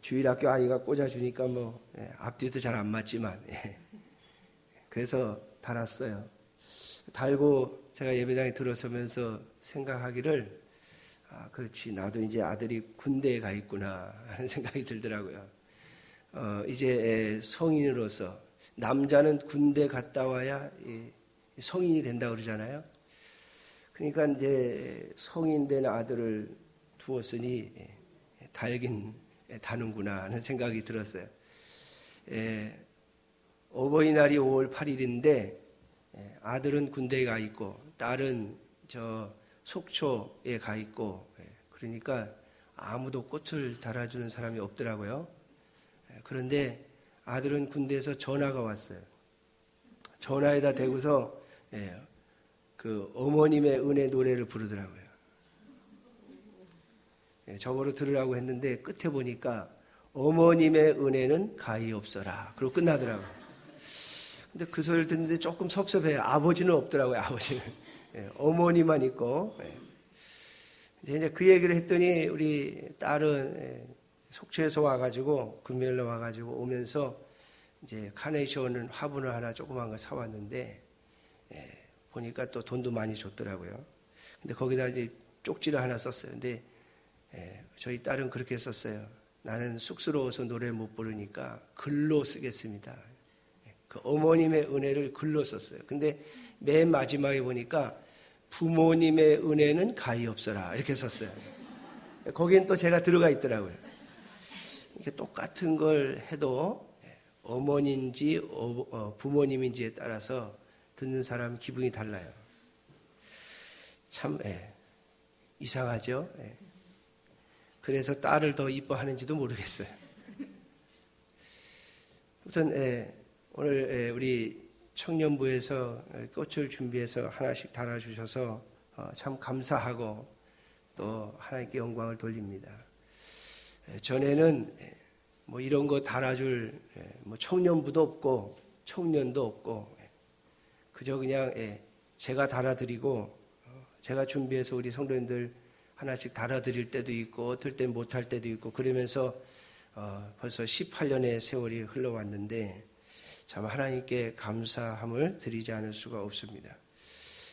주일학교 아이가 꽂아주니까 앞뒤도 잘 안 맞지만 그래서 달았어요. 달고 제가 예배당에 들어서면서 생각하기를 그렇지, 나도 이제 아들이 군대에 가 있구나 하는 생각이 들더라고요. 이제 성인으로서 남자는 군대 갔다 와야 성인이 된다고 그러잖아요. 그러니까 이제 성인 된 아들을 두었으니 달긴 다는구나 하는 생각이 들었어요. 어버이날이 5월 8일인데 아들은 군대에 가 있고 딸은 저 속초에 가 있고, 그러니까 아무도 꽃을 달아주는 사람이 없더라고요. 그런데 아들은 군대에서 전화가 왔어요. 전화에다 대고서 그 어머님의 은혜 노래를 부르더라고요. 저거로 들으라고 했는데 끝에 보니까 어머님의 은혜는 가히 없어라. 그러고 끝나더라고요. 근데 그 소리를 듣는데 조금 섭섭해요. 아버지는 없더라고요. 아버지는. 어머니만 있고. 이제 그 얘기를 했더니 우리 딸은 속초에서 와가지고 금요일날 와가지고 오면서 이제 카네이션 화분을 하나 조그만 거 사왔는데 보니까 또 돈도 많이 줬더라고요. 근데 거기다 이제 쪽지를 하나 썼어요. 근데 저희 딸은 그렇게 썼어요. 나는 쑥스러워서 노래 못 부르니까 글로 쓰겠습니다. 그 어머님의 은혜를 글로 썼어요. 근데 맨 마지막에 보니까 부모님의 은혜는 가히 없어라 이렇게 썼어요. 거기엔 또 제가 들어가 있더라고요. 이게 똑같은 걸 해도 어머니인지 부모님인지에 따라서 듣는 사람 기분이 달라요. 참 이상하죠. 그래서 딸을 더 이뻐하는지도 모르겠어요. 아무튼 오늘 우리 청년부에서 꽃을 준비해서 하나씩 달아주셔서 참 감사하고 또 하나님께 영광을 돌립니다. 전에는 뭐 이런 거 달아줄 뭐 청년부도 없고 청년도 없고 그저 그냥 제가 달아드리고 제가 준비해서 우리 성도님들 하나씩 달아드릴 때도 있고 어떨 땐 못할 때도 있고 그러면서 벌써 18년의 세월이 흘러왔는데 참 하나님께 감사함을 드리지 않을 수가 없습니다.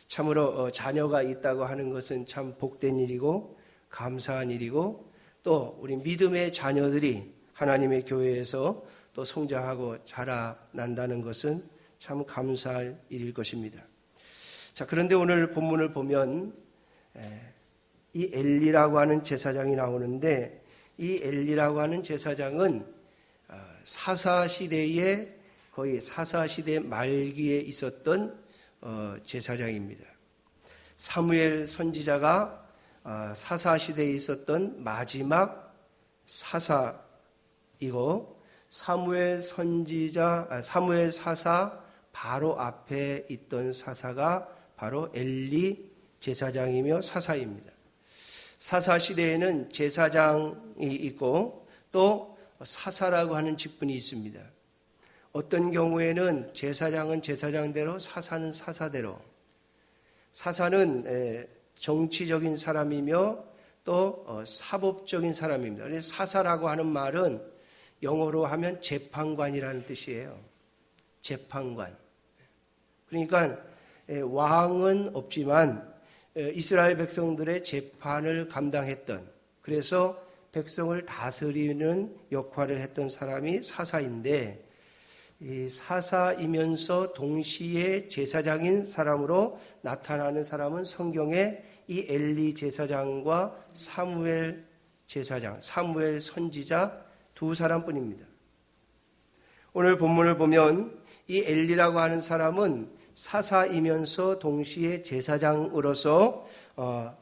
참으로 자녀가 있다고 하는 것은 참 복된 일이고 감사한 일이고 또 우리 믿음의 자녀들이 하나님의 교회에서 또 성장하고 자라난다는 것은 참 감사할 일일 것입니다. 자, 그런데 오늘 본문을 보면 이 엘리라고 하는 제사장이 나오는데 이 엘리라고 하는 제사장은 사사시대에 거의 사사시대 말기에 있었던 제사장입니다. 사무엘 선지자가 사사시대에 있었던 마지막 사사이고 사무엘 사사 바로 앞에 있던 사사가 바로 엘리 제사장이며 사사입니다. 사사시대에는 제사장이 있고 또 사사라고 하는 직분이 있습니다. 어떤 경우에는 제사장은 제사장대로 사사는 사사대로 사사는 정치적인 사람이며 또 사법적인 사람입니다. 그래서 사사라고 하는 말은 영어로 하면 재판관이라는 뜻이에요. 재판관. 그러니까 왕은 없지만 이스라엘 백성들의 재판을 감당했던 그래서 백성을 다스리는 역할을 했던 사람이 사사인데 이 사사이면서 동시에 제사장인 사람으로 나타나는 사람은 성경에 이 엘리 제사장과 사무엘 제사장, 사무엘 선지자 두 사람뿐입니다. 오늘 본문을 보면 이 엘리라고 하는 사람은 사사이면서 동시에 제사장으로서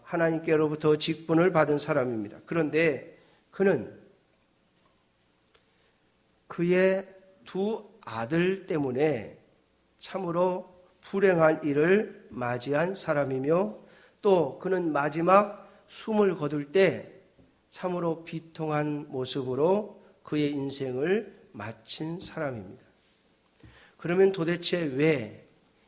하나님께로부터 직분을 받은 사람입니다. 그런데 그는 그의 두 아들 때문에 참으로 불행한 일을 맞이한 사람이며 또 그는 마지막 숨을 거둘 때 참으로 비통한 모습으로 그의 인생을 마친 사람입니다. 그러면 도대체 왜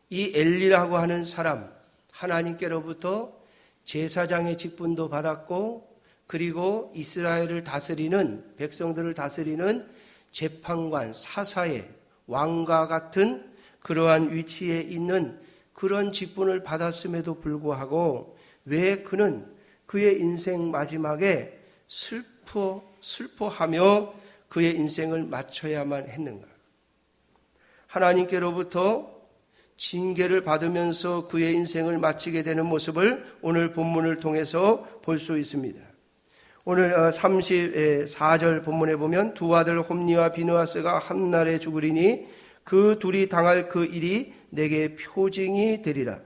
이 엘리라고 하는 사람, 하나님께로부터 제사장의 직분도 받았고 그리고 이스라엘을 다스리는, 백성들을 다스리는 재판관, 사사의 왕과 같은 그러한 위치에 있는 그런 직분을 받았음에도 불구하고 왜 그는 그의 인생 마지막에 슬퍼하며 그의 인생을 마쳐야만 했는가? 하나님께로부터 징계를 받으면서 그의 인생을 마치게 되는 모습을 오늘 본문을 통해서 볼 수 있습니다. 오늘 34절 본문에 보면 두 아들 홈니와 비느하스가 한날에 죽으리니 그 둘이 당할 그 일이 내게 표징이 되리라.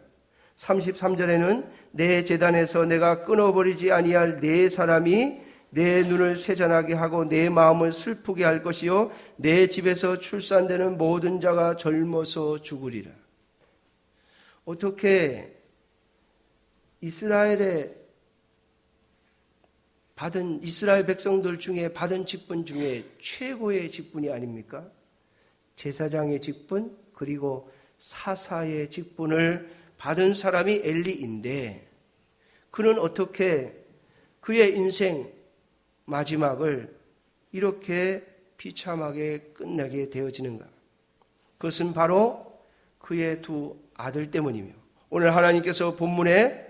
33절에는 내 제단에서 내가 끊어버리지 아니할 네 사람이 내 눈을 세잔하게 하고 내 마음을 슬프게 할 것이요 내 집에서 출산되는 모든 자가 젊어서 죽으리라. 어떻게 이스라엘 백성들 중에 받은 직분 중에 최고의 직분이 아닙니까? 제사장의 직분 그리고 사사의 직분을 받은 사람이 엘리인데 그는 어떻게 그의 인생 마지막을 이렇게 비참하게 끝나게 되어지는가? 그것은 바로 그의 두 아들 때문이며 오늘 하나님께서 본문에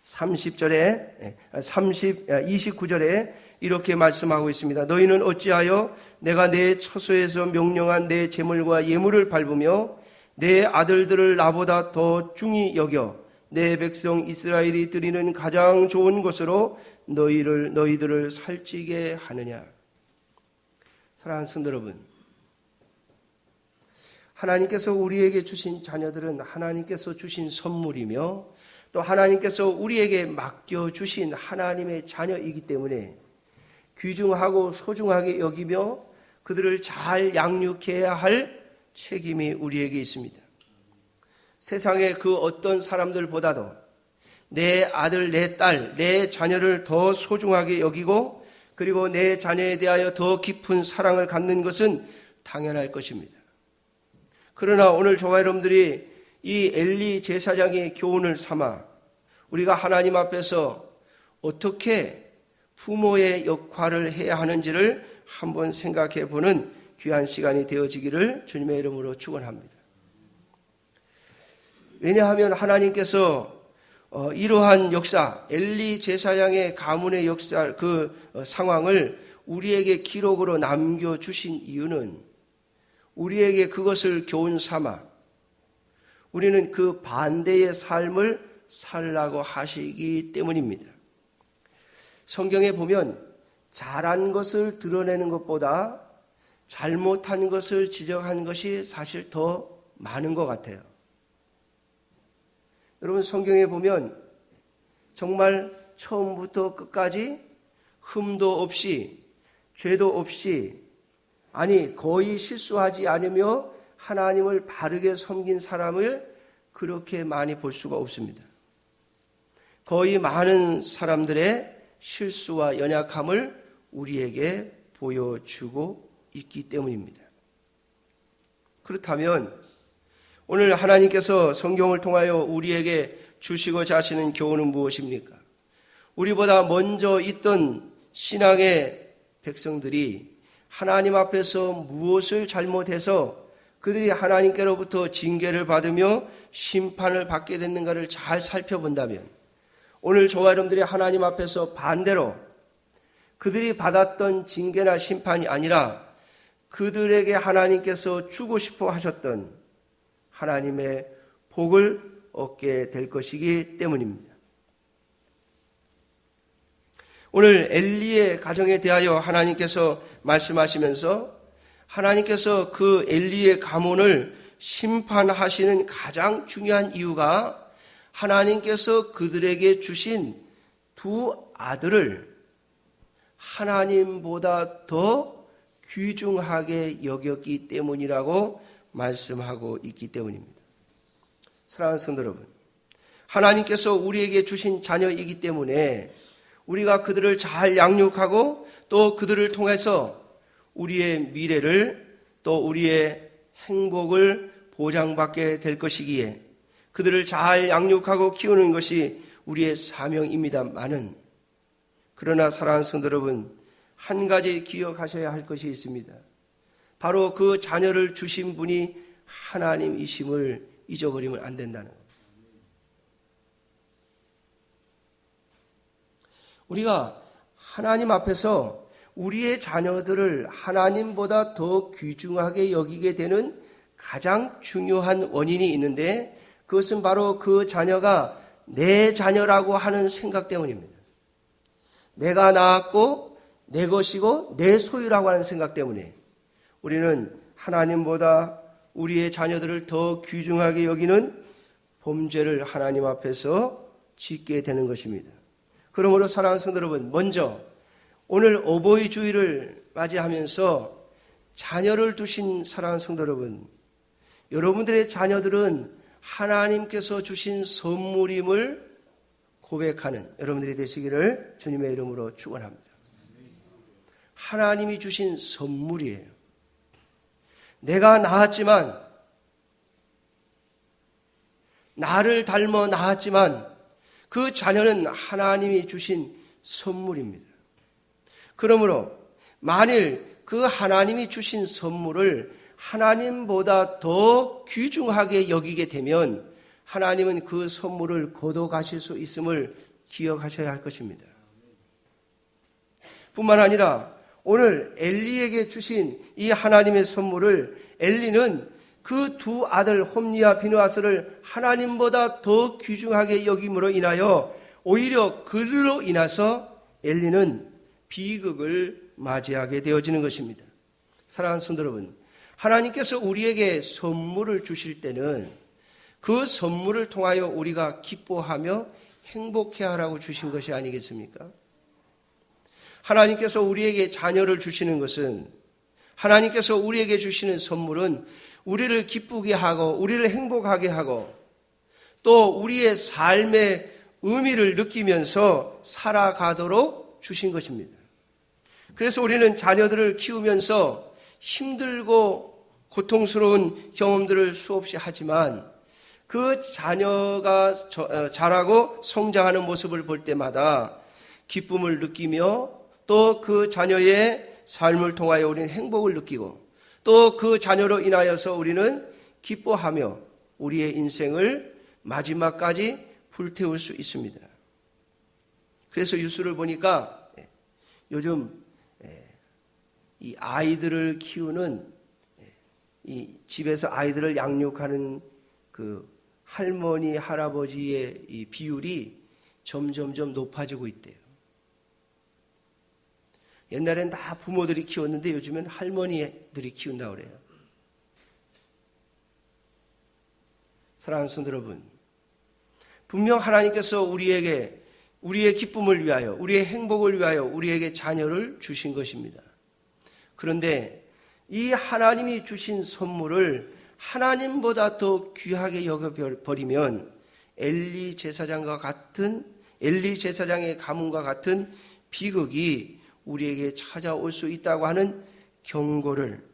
29절에 이렇게 말씀하고 있습니다. 너희는 어찌하여 내가 내 처소에서 명령한 내 제물과 예물을 밟으며 내 아들들을 나보다 더 중히 여겨 내 백성 이스라엘이 드리는 가장 좋은 것으로 너희들을 살찌게 하느냐? 사랑하는 성도 여러분, 하나님께서 우리에게 주신 자녀들은 하나님께서 주신 선물이며 또 하나님께서 우리에게 맡겨주신 하나님의 자녀이기 때문에 귀중하고 소중하게 여기며 그들을 잘 양육해야 할 책임이 우리에게 있습니다. 세상의 그 어떤 사람들보다도 내 아들, 내 딸, 내 자녀를 더 소중하게 여기고 그리고 내 자녀에 대하여 더 깊은 사랑을 갖는 것은 당연할 것입니다. 그러나 오늘 저와 여러분들이 이 엘리 제사장의 교훈을 삼아 우리가 하나님 앞에서 어떻게 부모의 역할을 해야 하는지를 한번 생각해 보는 귀한 시간이 되어지기를 주님의 이름으로 축원합니다. 왜냐하면 하나님께서 이러한 역사, 엘리 제사장의 가문의 역사, 그 상황을 우리에게 기록으로 남겨주신 이유는 우리에게 그것을 교훈 삼아 우리는 그 반대의 삶을 살라고 하시기 때문입니다. 성경에 보면 잘한 것을 드러내는 것보다 잘못한 것을 지적한 것이 사실 더 많은 것 같아요. 여러분 성경에 보면 정말 처음부터 끝까지 흠도 없이 죄도 없이 거의 실수하지 않으며 하나님을 바르게 섬긴 사람을 그렇게 많이 볼 수가 없습니다. 거의 많은 사람들의 실수와 연약함을 우리에게 보여주고 있기 때문입니다. 그렇다면 오늘 하나님께서 성경을 통하여 우리에게 주시고자 하시는 교훈은 무엇입니까? 우리보다 먼저 있던 신앙의 백성들이 하나님 앞에서 무엇을 잘못해서 그들이 하나님께로부터 징계를 받으며 심판을 받게 됐는가를 잘 살펴본다면 오늘 저와 여러분들이 하나님 앞에서 반대로 그들이 받았던 징계나 심판이 아니라 그들에게 하나님께서 주고 싶어 하셨던 하나님의 복을 얻게 될 것이기 때문입니다. 오늘 엘리의 가정에 대하여 하나님께서 말씀하시면서 하나님께서 그 엘리의 가문을 심판하시는 가장 중요한 이유가 하나님께서 그들에게 주신 두 아들을 하나님보다 더 귀중하게 여겼기 때문이라고 말씀하고 있기 때문입니다. 사랑하는 성도 여러분, 하나님께서 우리에게 주신 자녀이기 때문에 우리가 그들을 잘 양육하고 또 그들을 통해서 우리의 미래를 또 우리의 행복을 보장받게 될 것이기에 그들을 잘 양육하고 키우는 것이 우리의 사명입니다마는 그러나 사랑하는 성도 여러분, 한 가지 기억하셔야 할 것이 있습니다. 바로 그 자녀를 주신 분이 하나님이심을 잊어버리면 안 된다는 것. 우리가 하나님 앞에서 우리의 자녀들을 하나님보다 더 귀중하게 여기게 되는 가장 중요한 원인이 있는데, 그것은 바로 그 자녀가 내 자녀라고 하는 생각 때문입니다. 내가 낳았고 내 것이고 내 소유라고 하는 생각 때문에 우리는 하나님보다 우리의 자녀들을 더 귀중하게 여기는 범죄를 하나님 앞에서 짓게 되는 것입니다. 그러므로 사랑하는 성도 여러분, 먼저 오늘 어버이 주일을 맞이하면서 자녀를 두신 사랑하는 성도 여러분, 여러분들의 자녀들은 하나님께서 주신 선물임을 고백하는 여러분들이 되시기를 주님의 이름으로 축원합니다. 하나님이 주신 선물이에요. 내가 낳았지만, 나를 닮아 낳았지만 그 자녀는 하나님이 주신 선물입니다. 그러므로 만일 그 하나님이 주신 선물을 하나님보다 더 귀중하게 여기게 되면 하나님은 그 선물을 거둬가실 수 있음을 기억하셔야 할 것입니다. 뿐만 아니라 오늘 엘리에게 주신 이 하나님의 선물을 엘리는 그 두 아들 홈니와 비느하스를 하나님보다 더 귀중하게 여김으로 인하여 오히려 그들로 인해서 엘리는 비극을 맞이하게 되어지는 것입니다. 사랑하는 성도 여러분, 하나님께서 우리에게 선물을 주실 때는 그 선물을 통하여 우리가 기뻐하며 행복해하라고 주신 것이 아니겠습니까? 하나님께서 우리에게 자녀를 주시는 것은, 하나님께서 우리에게 주시는 선물은 우리를 기쁘게 하고 우리를 행복하게 하고 또 우리의 삶의 의미를 느끼면서 살아가도록 주신 것입니다. 그래서 우리는 자녀들을 키우면서 힘들고 고통스러운 경험들을 수없이 하지만 그 자녀가 자라고 성장하는 모습을 볼 때마다 기쁨을 느끼며 또 그 자녀의 삶을 통하여 우리는 행복을 느끼고 또 그 자녀로 인하여서 우리는 기뻐하며 우리의 인생을 마지막까지 불태울 수 있습니다. 그래서 뉴스를 보니까 요즘 이 아이들을 키우는, 이 집에서 아이들을 양육하는 그 할머니, 할아버지의 이 비율이 점점점 높아지고 있대요. 옛날엔 다 부모들이 키웠는데 요즘엔 할머니들이 키운다고 그래요. 사랑하는 성도 여러분, 분명 하나님께서 우리에게 우리의 기쁨을 위하여, 우리의 행복을 위하여 우리에게 자녀를 주신 것입니다. 그런데 이 하나님이 주신 선물을 하나님보다 더 귀하게 여겨버리면 엘리 제사장의 가문과 같은 비극이 우리에게 찾아올 수 있다고 하는 경고를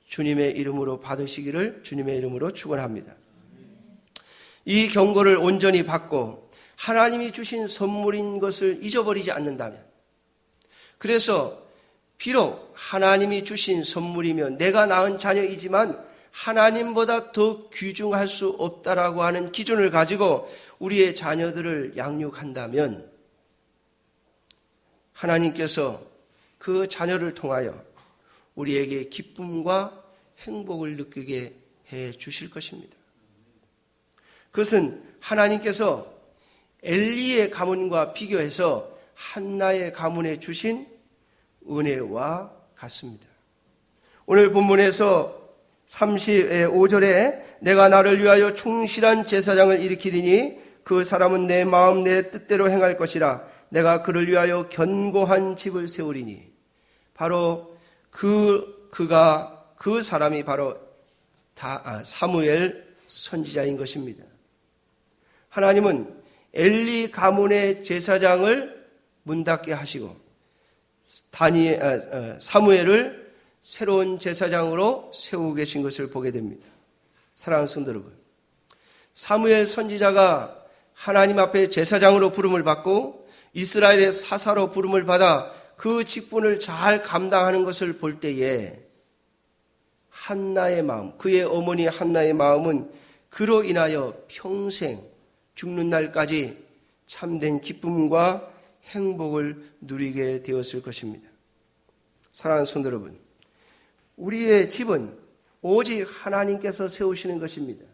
주님의 이름으로 받으시기를 주님의 이름으로 축원합니다. 이 경고를 온전히 받고 하나님이 주신 선물인 것을 잊어버리지 않는다면, 그래서 비록 하나님이 주신 선물이면 내가 낳은 자녀이지만 하나님보다 더 귀중할 수 없다라고 하는 기준을 가지고 우리의 자녀들을 양육한다면 하나님께서 그 자녀를 통하여 우리에게 기쁨과 행복을 느끼게 해 주실 것입니다. 그것은 하나님께서 엘리의 가문과 비교해서 한나의 가문에 주신 은혜와 같습니다. 오늘 본문에서 35절에 내가 나를 위하여 충실한 제사장을 일으키리니 그 사람은 내 마음 내 뜻대로 행할 것이라. 내가 그를 위하여 견고한 집을 세우리니, 바로 그 사람이 바로 사무엘 선지자인 것입니다. 하나님은 엘리 가문의 제사장을 문 닫게 하시고 사무엘을 새로운 제사장으로 세우고 계신 것을 보게 됩니다. 사랑하는 성도 여러분, 사무엘 선지자가 하나님 앞에 제사장으로 부름을 받고 이스라엘의 사사로 부름을 받아 그 직분을 잘 감당하는 것을 볼 때에 한나의 마음, 그의 어머니 한나의 마음은 그로 인하여 평생 죽는 날까지 참된 기쁨과 행복을 누리게 되었을 것입니다. 사랑하는 성도 여러분, 우리의 집은 오직 하나님께서 세우시는 것입니다.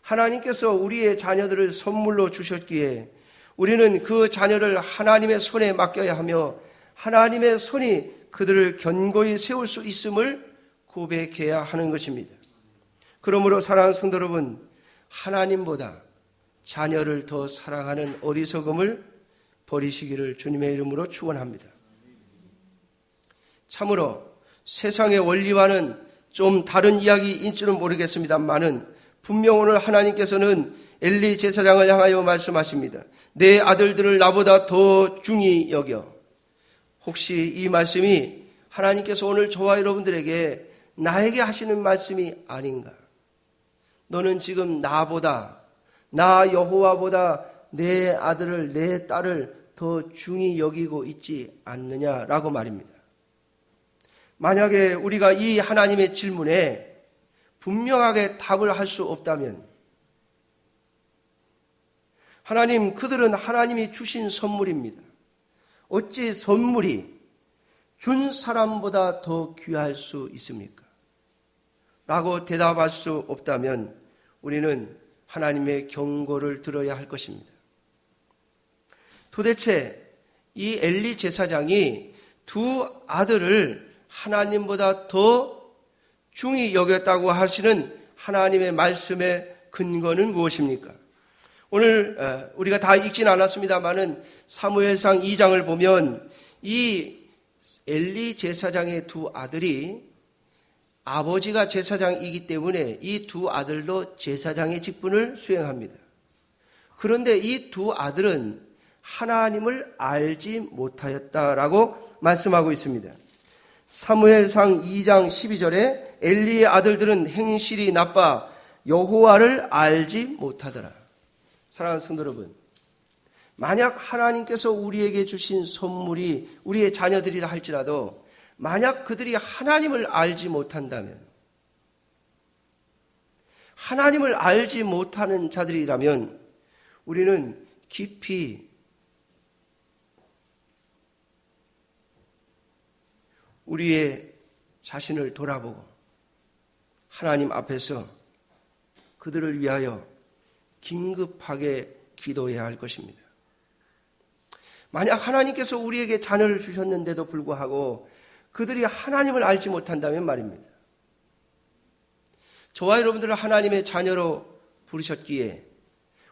하나님께서 우리의 자녀들을 선물로 주셨기에 우리는 그 자녀를 하나님의 손에 맡겨야 하며 하나님의 손이 그들을 견고히 세울 수 있음을 고백해야 하는 것입니다. 그러므로 사랑하는 성도 여러분, 하나님보다 자녀를 더 사랑하는 어리석음을 버리시기를 주님의 이름으로 축원합니다. 참으로 세상의 원리와는 좀 다른 이야기인 줄은 모르겠습니다만은 분명 오늘 하나님께서는 엘리 제사장을 향하여 말씀하십니다. 내 아들들을 나보다 더 중히 여겨. 혹시 이 말씀이 하나님께서 오늘 저와 여러분들에게 나에게 하시는 말씀이 아닌가? 너는 지금 나보다, 나 여호와보다 내 아들을, 내 딸을 더 중히 여기고 있지 않느냐라고 말입니다. 만약에 우리가 이 하나님의 질문에 분명하게 답을 할 수 없다면, 하나님, 그들은 하나님이 주신 선물입니다. 어찌 선물이 준 사람보다 더 귀할 수 있습니까? 라고 대답할 수 없다면 우리는 하나님의 경고를 들어야 할 것입니다. 도대체 이 엘리 제사장이 두 아들을 하나님보다 더 중히 여겼다고 하시는 하나님의 말씀의 근거는 무엇입니까? 오늘 우리가 다 읽진 않았습니다만은 사무엘상 2장을 보면 이 엘리 제사장의 두 아들이 아버지가 제사장이기 때문에 이 두 아들도 제사장의 직분을 수행합니다. 그런데 이 두 아들은 하나님을 알지 못하였다라고 말씀하고 있습니다. 사무엘상 2장 12절에 엘리의 아들들은 행실이 나빠 여호와를 알지 못하더라. 사랑하는 성도 여러분, 만약 하나님께서 우리에게 주신 선물이 우리의 자녀들이라 할지라도 만약 그들이 하나님을 알지 못한다면, 하나님을 알지 못하는 자들이라면 우리는 깊이 우리의 자신을 돌아보고 하나님 앞에서 그들을 위하여 긴급하게 기도해야 할 것입니다. 만약 하나님께서 우리에게 자녀를 주셨는데도 불구하고 그들이 하나님을 알지 못한다면 말입니다. 저와 여러분들을 하나님의 자녀로 부르셨기에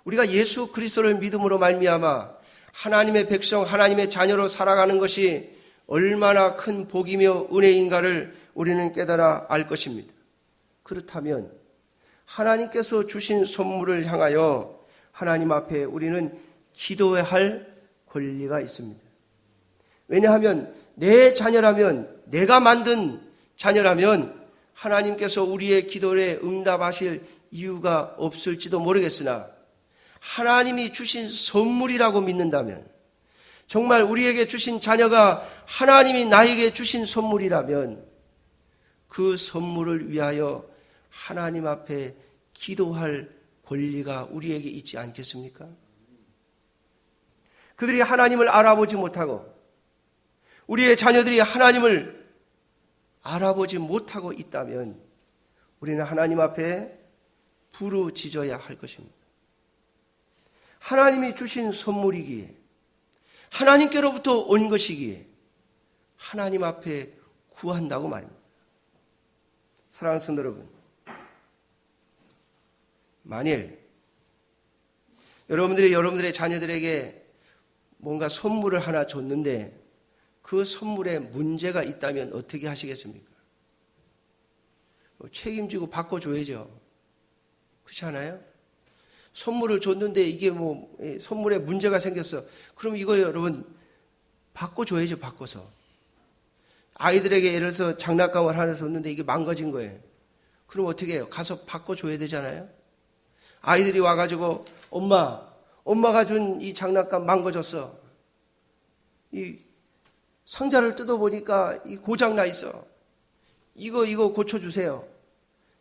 우리가 예수 그리스도를 믿음으로 말미암아 하나님의 백성, 하나님의 자녀로 살아가는 것이 얼마나 큰 복이며 은혜인가를 우리는 깨달아 알 것입니다. 그렇다면 하나님께서 주신 선물을 향하여 하나님 앞에 우리는 기도해야 할 권리가 있습니다. 왜냐하면 내 자녀라면, 내가 만든 자녀라면 하나님께서 우리의 기도에 응답하실 이유가 없을지도 모르겠으나 하나님이 주신 선물이라고 믿는다면, 정말 우리에게 주신 자녀가 하나님이 나에게 주신 선물이라면 그 선물을 위하여 하나님 앞에 기도할 권리가 우리에게 있지 않겠습니까? 그들이 하나님을 알아보지 못하고 우리의 자녀들이 하나님을 알아보지 못하고 있다면 우리는 하나님 앞에 부르짖어야 할 것입니다. 하나님이 주신 선물이기에, 하나님께로부터 온 것이기에 하나님 앞에 구한다고 말입니다. 사랑하는 성도 여러분, 만일 여러분들의 자녀들에게 뭔가 선물을 하나 줬는데 그 선물에 문제가 있다면 어떻게 하시겠습니까? 책임지고 바꿔줘야죠. 그렇지 않아요? 선물을 줬는데 이게 선물에 문제가 생겼어. 그럼 이거 여러분 바꿔줘야죠. 바꿔서. 아이들에게 예를 들어서 장난감을 하나 줬는데 이게 망가진 거예요. 그럼 어떻게 해요? 가서 바꿔줘야 되잖아요. 아이들이 와가지고 엄마가 준 이 장난감 망가졌어. 이 상자를 뜯어보니까 이 고장 나 있어. 이거 고쳐주세요.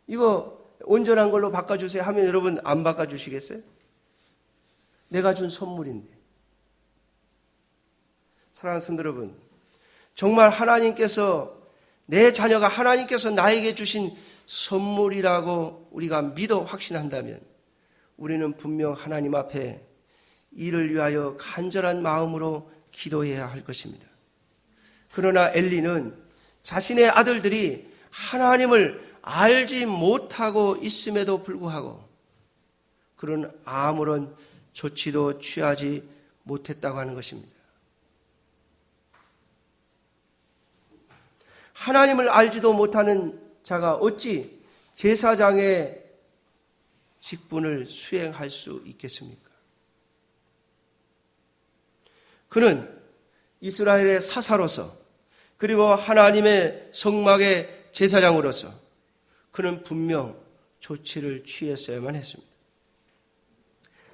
이거 온전한 걸로 바꿔주세요 하면 여러분 안 바꿔주시겠어요? 내가 준 선물인데. 사랑하는 성도 여러분, 정말 하나님께서, 내 자녀가 하나님께서 나에게 주신 선물이라고 우리가 믿어 확신한다면 우리는 분명 하나님 앞에 이를 위하여 간절한 마음으로 기도해야 할 것입니다. 그러나 엘리는 자신의 아들들이 하나님을 알지 못하고 있음에도 불구하고 그런 아무런 조치도 취하지 못했다고 하는 것입니다. 하나님을 알지도 못하는 자가 어찌 제사장의 직분을 수행할 수 있겠습니까? 그는 이스라엘의 사사로서 그리고 하나님의 성막의 제사장으로서 그는 분명 조치를 취했어야만 했습니다.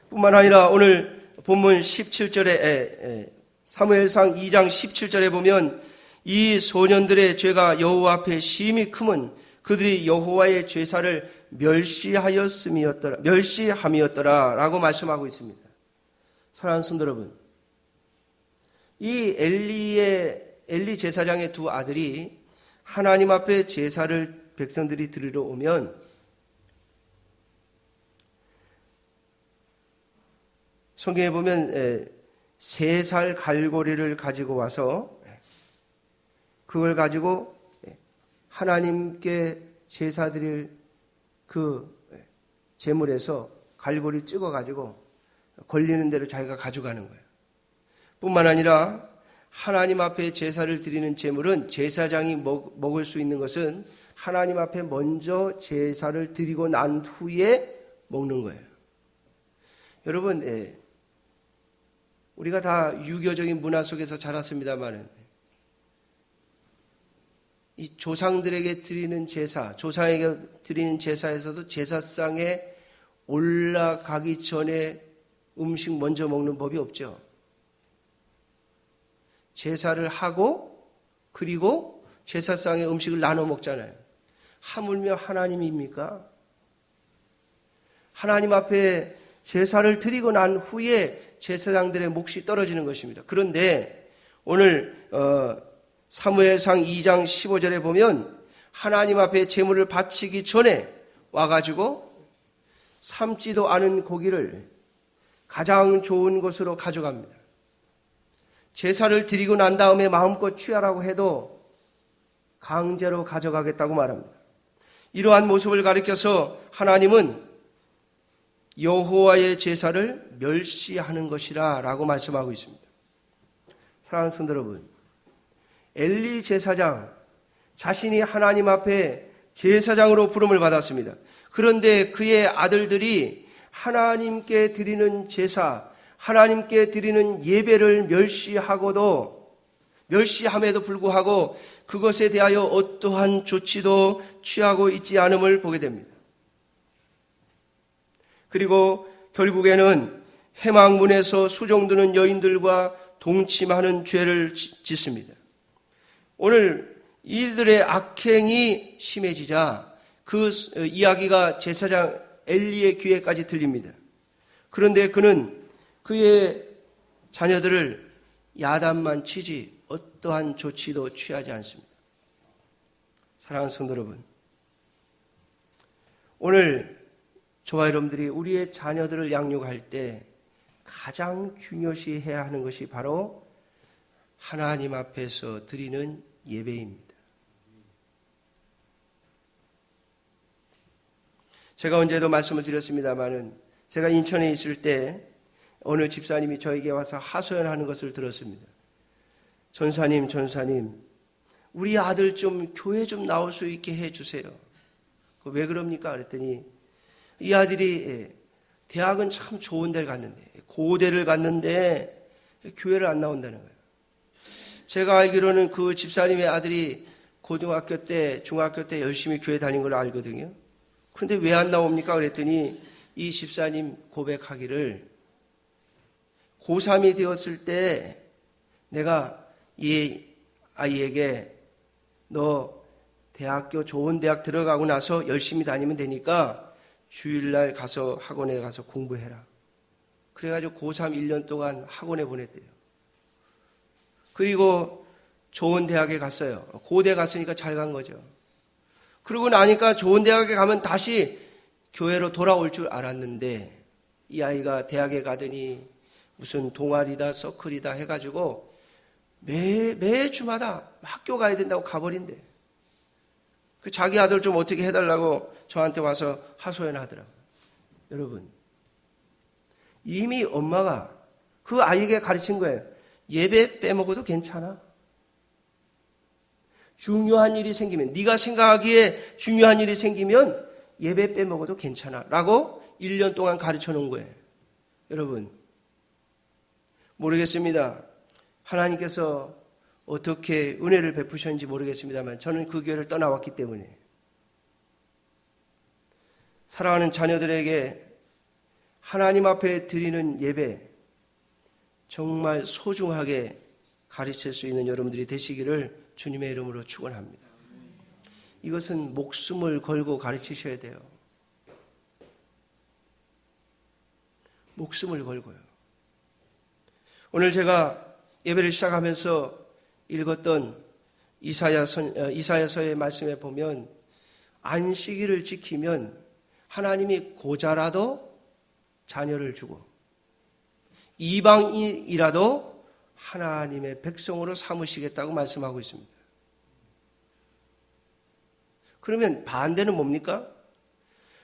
뿐만 아니라 오늘 본문 17절에 사무엘상 2장 17절에 보면 이 소년들의 죄가 여호와 앞에 심히 크면 그들이 여호와의 제사를 멸시함이었더라 라고 말씀하고 있습니다. 사랑하는 성도 여러분, 이 엘리 제사장의 두 아들이 하나님 앞에 제사를 백성들이 드리러 오면 성경에 보면 3살 갈고리를 가지고 와서 그걸 가지고 하나님께 제사 드릴 그 제물에서 갈고리 찍어가지고 걸리는 대로 자기가 가져가는 거예요. 뿐만 아니라 하나님 앞에 제사를 드리는 제물은 제사장이 먹을 수 있는 것은 하나님 앞에 먼저 제사를 드리고 난 후에 먹는 거예요. 여러분, 우리가 다 유교적인 문화 속에서 자랐습니다만 이 조상들에게 드리는 제사, 조상에게 드리는 제사에서도 제사상에 올라가기 전에 음식 먼저 먹는 법이 없죠. 제사를 하고 그리고 제사상의 음식을 나눠 먹잖아요. 하물며 하나님입니까? 하나님 앞에 제사를 드리고 난 후에 제사장들의 몫이 떨어지는 것입니다. 그런데 오늘 사무엘상 2장 15절에 보면 하나님 앞에 제물을 바치기 전에 와가지고 삶지도 않은 고기를 가장 좋은 곳으로 가져갑니다. 제사를 드리고 난 다음에 마음껏 취하라고 해도 강제로 가져가겠다고 말합니다. 이러한 모습을 가리켜서 하나님은 여호와의 제사를 멸시하는 것이라 라고 말씀하고 있습니다. 사랑하는 성도 여러분, 엘리 제사장 자신이 하나님 앞에 제사장으로 부름을 받았습니다. 그런데 그의 아들들이 하나님께 드리는 제사, 하나님께 드리는 예배를 멸시함에도 불구하고 그것에 대하여 어떠한 조치도 취하고 있지 않음을 보게 됩니다. 그리고 결국에는 회막문에서 수종드는 여인들과 동침하는 죄를 짓습니다. 오늘 이들의 악행이 심해지자 그 이야기가 제사장 엘리의 귀에까지 들립니다. 그런데 그는 그의 자녀들을 야단만 치지 어떠한 조치도 취하지 않습니다. 사랑하는 성도 여러분, 오늘 저와 여러분들이 우리의 자녀들을 양육할 때 가장 중요시 해야 하는 것이 바로 하나님 앞에서 드리는 예배입니다. 제가 언제도 말씀을 드렸습니다마는 제가 인천에 있을 때 어느 집사님이 저에게 와서 하소연하는 것을 들었습니다. 전사님, 우리 아들 좀 교회 좀 나올 수 있게 해주세요. 왜 그럽니까? 그랬더니 이 아들이 대학은 참 좋은 데를 갔는데, 고대를 갔는데 교회를 안 나온다는 거예요. 제가 알기로는 그 집사님의 아들이 고등학교 때, 중학교 때 열심히 교회 다닌 걸 알거든요. 그런데 왜 안 나옵니까? 그랬더니 이 집사님 고백하기를 고3이 되었을 때 내가 이 아이에게 너 대학교 좋은 대학 들어가고 나서 열심히 다니면 되니까 주일날 가서 학원에 가서 공부해라. 그래가지고 고3 1년 동안 학원에 보냈대요. 그리고 좋은 대학에 갔어요. 고대 갔으니까 잘 간 거죠. 그러고 나니까 좋은 대학에 가면 다시 교회로 돌아올 줄 알았는데 이 아이가 대학에 가더니 무슨 동아리다 서클이다 해가지고 매주마다 학교 가야 된다고 가버린대. 그 자기 아들 좀 어떻게 해달라고 저한테 와서 하소연하더라고요. 여러분, 이미 엄마가 그 아이에게 가르친 거예요. 예배 빼먹어도 괜찮아. 중요한 일이 생기면, 네가 생각하기에 중요한 일이 생기면 예배 빼먹어도 괜찮아 라고 1년 동안 가르쳐 놓은 거예요. 여러분, 모르겠습니다. 하나님께서 어떻게 은혜를 베푸셨는지 모르겠습니다만 저는 그 교회를 떠나왔기 때문에 사랑하는 자녀들에게 하나님 앞에 드리는 예배 정말 소중하게 가르칠 수 있는 여러분들이 되시기를 주님의 이름으로 축원합니다. 이것은 목숨을 걸고 가르치셔야 돼요. 목숨을 걸고요. 오늘 제가 예배를 시작하면서 읽었던 이사야서의 말씀에 보면 안식일을 지키면 하나님이 고자라도 자녀를 주고 이방인이라도 하나님의 백성으로 삼으시겠다고 말씀하고 있습니다. 그러면 반대는 뭡니까?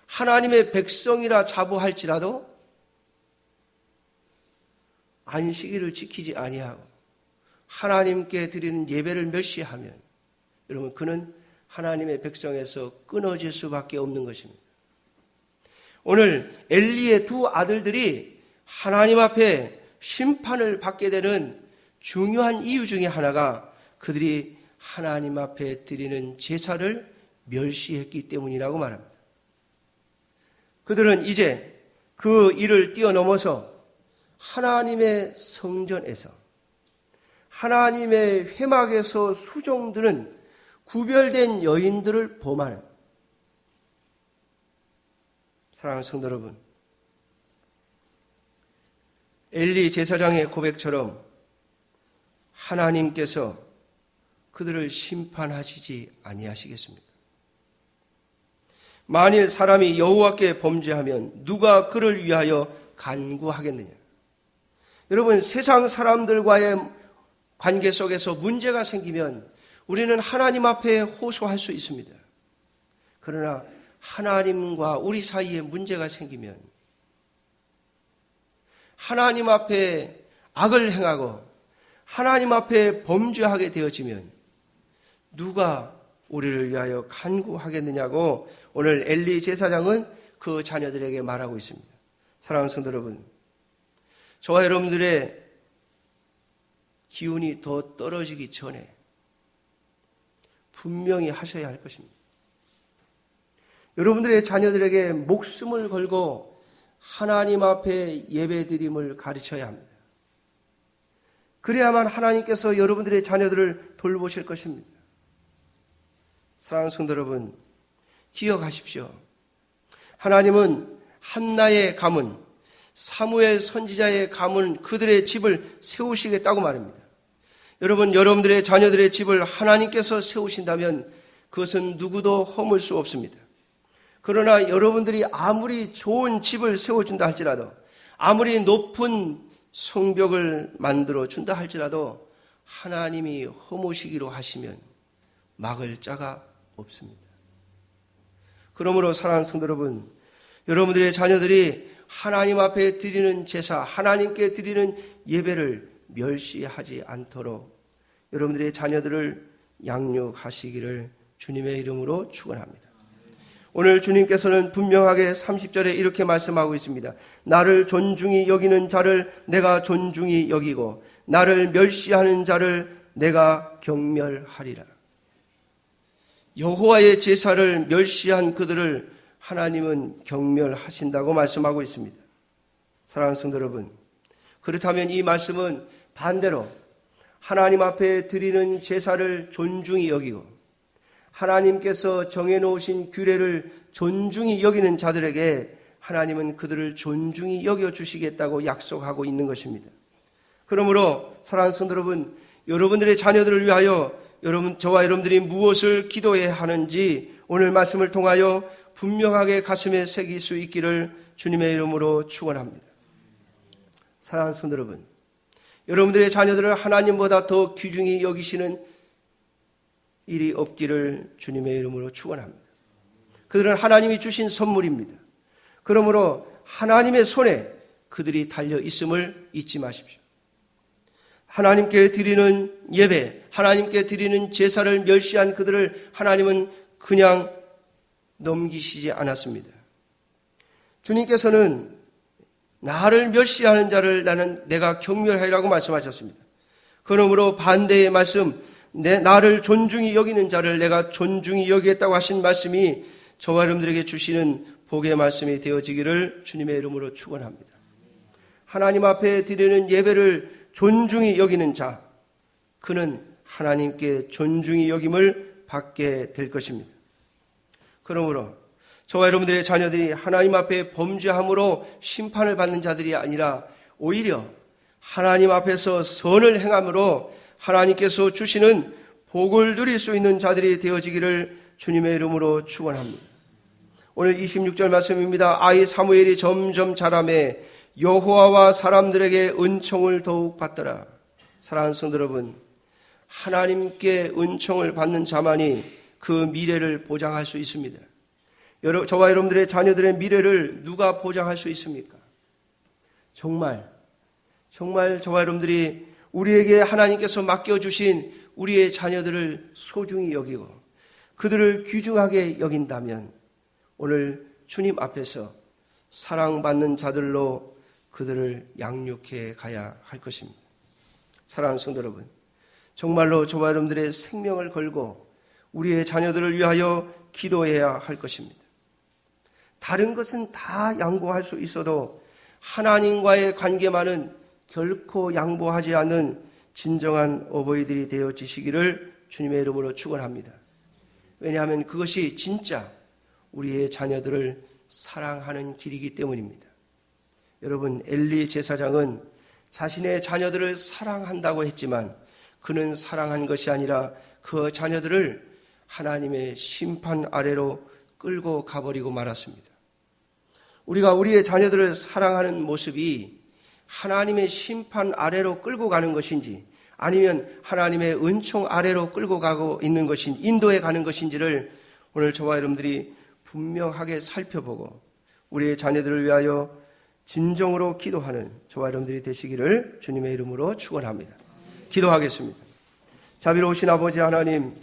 하나님의 백성이라 자부할지라도 안식일을 지키지 아니하고 하나님께 드리는 예배를 멸시하면 여러분 그는 하나님의 백성에서 끊어질 수밖에 없는 것입니다. 오늘 엘리의 두 아들들이 하나님 앞에 심판을 받게 되는 중요한 이유 중에 하나가 그들이 하나님 앞에 드리는 제사를 멸시했기 때문이라고 말합니다. 그들은 이제 그 일을 뛰어넘어서 하나님의 성전에서 하나님의 회막에서 수종드는 구별된 여인들을 범하는 사랑하는 성도 여러분, 엘리 제사장의 고백처럼 하나님께서 그들을 심판하시지 아니하시겠습니까? 만일 사람이 여호와께 범죄하면 누가 그를 위하여 간구하겠느냐? 여러분, 세상 사람들과의 관계 속에서 문제가 생기면 우리는 하나님 앞에 호소할 수 있습니다. 그러나 하나님과 우리 사이에 문제가 생기면 하나님 앞에 악을 행하고 하나님 앞에 범죄하게 되어지면 누가 우리를 위하여 간구하겠느냐고 오늘 엘리 제사장은 그 자녀들에게 말하고 있습니다. 사랑하는 성도 여러분, 저와 여러분들의 기운이 더 떨어지기 전에 분명히 하셔야 할 것입니다. 여러분들의 자녀들에게 목숨을 걸고 하나님 앞에 예배드림을 가르쳐야 합니다. 그래야만 하나님께서 여러분들의 자녀들을 돌보실 것입니다. 사랑하는 성도 여러분, 기억하십시오. 하나님은 한나의 가문, 사무엘 선지자의 가문, 그들의 집을 세우시겠다고 말합니다. 여러분, 여러분들의 자녀들의 집을 하나님께서 세우신다면 그것은 누구도 허물 수 없습니다. 그러나 여러분들이 아무리 좋은 집을 세워준다 할지라도, 아무리 높은 성벽을 만들어 준다 할지라도 하나님이 허무시기로 하시면 막을 자가 없습니다. 그러므로 사랑하는 성도 여러분, 여러분들의 자녀들이 하나님 앞에 드리는 제사, 하나님께 드리는 예배를 멸시하지 않도록 여러분들의 자녀들을 양육하시기를 주님의 이름으로 축원합니다. 오늘 주님께서는 분명하게 30절에 이렇게 말씀하고 있습니다. 나를 존중히 여기는 자를 내가 존중히 여기고 나를 멸시하는 자를 내가 경멸하리라. 여호와의 제사를 멸시한 그들을 하나님은 경멸하신다고 말씀하고 있습니다. 사랑하는 성도 여러분, 그렇다면 이 말씀은 반대로 하나님 앞에 드리는 제사를 존중히 여기고 하나님께서 정해놓으신 규례를 존중히 여기는 자들에게 하나님은 그들을 존중히 여겨주시겠다고 약속하고 있는 것입니다. 그러므로 사랑하는 성도 여러분, 여러분들의 자녀들을 위하여 저와 여러분들이 무엇을 기도해야 하는지 오늘 말씀을 통하여 분명하게 가슴에 새길 수 있기를 주님의 이름으로 축원합니다. 사랑하는 성도 여러분, 여러분들의 자녀들을 하나님보다 더 귀중히 여기시는 일이 없기를 주님의 이름으로 축원합니다. 그들은 하나님이 주신 선물입니다. 그러므로 하나님의 손에 그들이 달려 있음을 잊지 마십시오. 하나님께 드리는 예배, 하나님께 드리는 제사를 멸시한 그들을 하나님은 그냥 넘기시지 않았습니다. 주님께서는 나를 멸시하는 자를 내가 경멸하리라고 말씀하셨습니다. 그러므로 반대의 말씀, 나를 존중히 여기는 자를 내가 존중히 여기겠다고 하신 말씀이 저와 여러분들에게 주시는 복의 말씀이 되어지기를 주님의 이름으로 축원합니다. 하나님 앞에 드리는 예배를 존중히 여기는 자, 그는 하나님께 존중히 여김을 받게 될 것입니다. 그러므로 저와 여러분들의 자녀들이 하나님 앞에 범죄함으로 심판을 받는 자들이 아니라 오히려 하나님 앞에서 선을 행함으로 하나님께서 주시는 복을 누릴 수 있는 자들이 되어지기를 주님의 이름으로 축원합니다. 오늘 26절 말씀입니다. 아이 사무엘이 점점 자라매 여호와와 사람들에게 은총을 더욱 받더라. 사랑하는 성도 여러분, 하나님께 은총을 받는 자만이 그 미래를 보장할 수 있습니다. 저와 여러분들의 자녀들의 미래를 누가 보장할 수 있습니까? 정말 저와 여러분들이 우리에게 하나님께서 맡겨주신 우리의 자녀들을 소중히 여기고 그들을 귀중하게 여긴다면 오늘 주님 앞에서 사랑받는 자들로 그들을 양육해 가야 할 것입니다. 사랑하는 성도 여러분, 정말로 저와 여러분들의 생명을 걸고 우리의 자녀들을 위하여 기도해야 할 것입니다. 다른 것은 다 양보할 수 있어도 하나님과의 관계만은 결코 양보하지 않는 진정한 어버이들이 되어지시기를 주님의 이름으로 축원합니다. 왜냐하면 그것이 진짜 우리의 자녀들을 사랑하는 길이기 때문입니다. 여러분, 엘리 제사장은 자신의 자녀들을 사랑한다고 했지만 그는 사랑한 것이 아니라 그 자녀들을 하나님의 심판 아래로 끌고 가버리고 말았습니다. 우리가 우리의 자녀들을 사랑하는 모습이 하나님의 심판 아래로 끌고 가는 것인지 아니면 하나님의 은총 아래로 끌고 가고 있는 것인지 인도해 가는 것인지를 오늘 저와 여러분들이 분명하게 살펴보고 우리의 자녀들을 위하여 진정으로 기도하는 저와 여러분들이 되시기를 주님의 이름으로 축원합니다. 기도하겠습니다. 자비로우신 아버지 하나님,